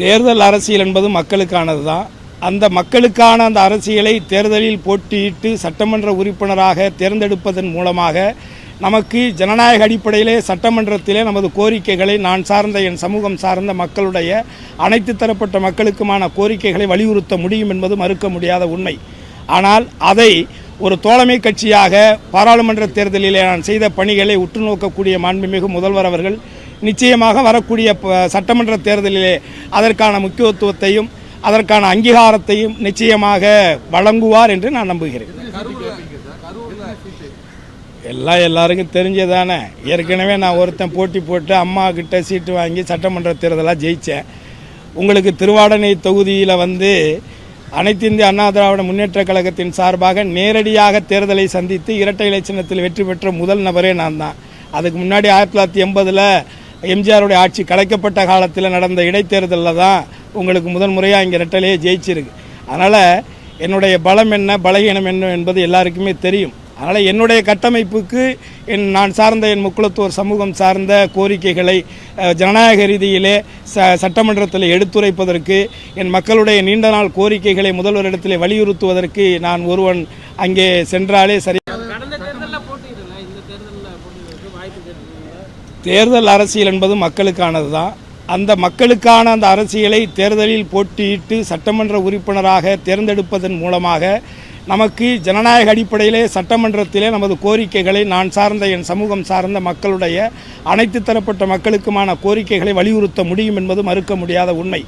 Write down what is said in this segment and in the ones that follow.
தேர்தல் அரசியல் என்பது மக்களுக்கானது தான். அந்த மக்களுக்கான அந்த அரசியலை தேர்தலில் போட்டியிட்டு சட்டமன்ற உறுப்பினராக தேர்ந்தெடுப்பதன் மூலமாக நமக்கு ஜனநாயக அடிப்படையிலே சட்டமன்றத்திலே நமது கோரிக்கைகளை நான் சார்ந்த என் சமூகம் சார்ந்த மக்களுடைய அனைத்து தரப்பட்ட மக்களுக்குமான கோரிக்கைகளை வலியுறுத்த முடியும் என்பது மறுக்க முடியாத உண்மை. ஆனால் அதை ஒரு தோழமை கட்சியாக பாராளுமன்ற தேர்தலிலே நான் செய்த பணிகளை உற்று நோக்கக்கூடிய மாண்புமிகு முதல்வர் அவர்கள் நிச்சயமாக வரக்கூடிய சட்டமன்ற தேர்தலிலே அதற்கான முக்கியத்துவத்தையும் அதற்கான அங்கீகாரத்தையும் நிச்சயமாக வழங்குவார் என்று நான் நம்புகிறேன். எல்லாருக்கும் தெரிஞ்சதானே. ஏற்கனவே நான் ஒருத்தன் போட்டி போட்டு அம்மா கிட்ட சீட்டு வாங்கி சட்டமன்ற தேர்தலாக ஜெயித்தேன். உங்களுக்கு திருவாடனை தொகுதியில் அனைத்து இந்திய அண்ணா திராவிட முன்னேற்ற கழகத்தின் சார்பாக நேரடியாக தேர்தலை சந்தித்து இரட்டை இலை சின்னத்தில் வெற்றி பெற்ற முதல் நபரே நான் தான். அதுக்கு முன்னாடி 1980 எம்ஜிஆருடைய ஆட்சி கலைக்கப்பட்ட காலத்தில் நடந்த இடைத்தேர்தலில் தான் உங்களுக்கு முதல் முறையாக இங்கே இரட்டையிலேயே ஜெயிச்சிருக்கு. அதனால் என்னுடைய பலம் என்ன பலகீனம் என்ன என்பது எல்லாருக்குமே தெரியும். அதனால் என்னுடைய கட்டமைப்புக்கு நான் சார்ந்த என் முக்குளத்தோர் சமூகம் சார்ந்த கோரிக்கைகளை ஜனநாயக ரீதியிலே சட்டமன்றத்தில் எடுத்துரைப்பதற்கு என் மக்களுடைய நீண்ட நாள் கோரிக்கைகளை முதல்வரிடத்தில் வலியுறுத்துவதற்கு நான் ஒருவன் அங்கே சென்றாலே சரி. தேர்தல் அரசியல் என்பது மக்களுக்கானது தான். அந்த மக்களுக்கான அந்த அரசியலை தேர்தலில் போட்டியிட்டு சட்டமன்ற உறுப்பினராக தேர்ந்தெடுப்பதன் மூலமாக நமக்கு ஜனநாயக அடிப்படையிலே சட்டமன்றத்திலே நமது கோரிக்கைகளை நான் சார்ந்த என் சமூகம் சார்ந்த மக்களுடைய அனைத்து தரப்பட்ட மக்களுக்குமான கோரிக்கைகளை வலியுறுத்த முடியும் என்பது மறுக்க முடியாத உண்மை.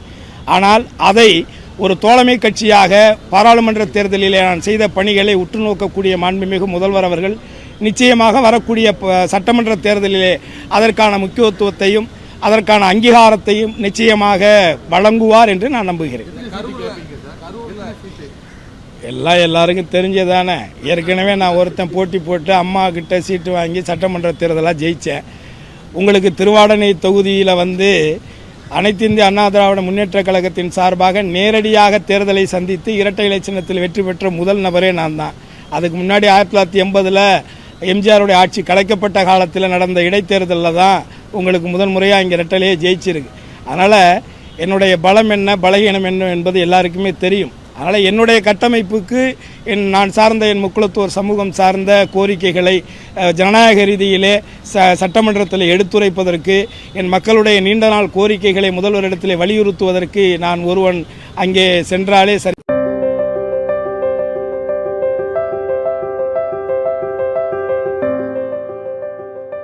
ஆனால் அதை ஒரு தோழமை கட்சியாக பாராளுமன்ற தேர்தலிலே நான் செய்த பணிகளை உற்று நோக்கக்கூடிய மாண்புமிகு முதல்வர் அவர்கள் நிச்சயமாக வரக்கூடிய சட்டமன்ற தேர்தலிலே அதற்கான முக்கியத்துவத்தையும் அதற்கான அங்கீகாரத்தையும் நிச்சயமாக வழங்குவார் என்று நான் நம்புகிறேன். எல்லாருக்கும் தெரிஞ்சதானே. ஏற்கனவே நான் ஒருத்தன் போட்டி போட்டு அம்மா கிட்ட சீட்டு வாங்கி சட்டமன்ற தேர்தலாக ஜெயித்தேன். உங்களுக்கு திருவாடனை தொகுதியில் அனைத்து இந்திய அண்ணா திராவிட முன்னேற்ற கழகத்தின் சார்பாக நேரடியாக தேர்தலை சந்தித்து இரட்டை இலை சின்னத்தில் வெற்றி பெற்ற முதல் நபரே நான் தான். அதுக்கு முன்னாடி 1980 எம்ஜிஆருடைய ஆட்சி கலைக்கப்பட்ட காலத்தில் நடந்த இடைத்தேர்தலில் தான் உங்களுக்கு முதல் முறையாக இங்கே இரட்டையிலேயே ஜெயிச்சிருக்கு. அதனால் என்னுடைய பலம் என்ன பலகீனம் என்ன என்பது எல்லாருக்குமே தெரியும். அதனால் என்னுடைய கட்டமைப்புக்கு நான் சார்ந்த என் முக்குளத்தோர் சமூகம் சார்ந்த கோரிக்கைகளை ஜனநாயக ரீதியிலே சட்டமன்றத்தில் எடுத்துரைப்பதற்கு என் மக்களுடைய நீண்ட நாள் கோரிக்கைகளை முதல்வரிடத்தில் வலியுறுத்துவதற்கு நான் ஒருவன் அங்கே சென்றாலே சரி.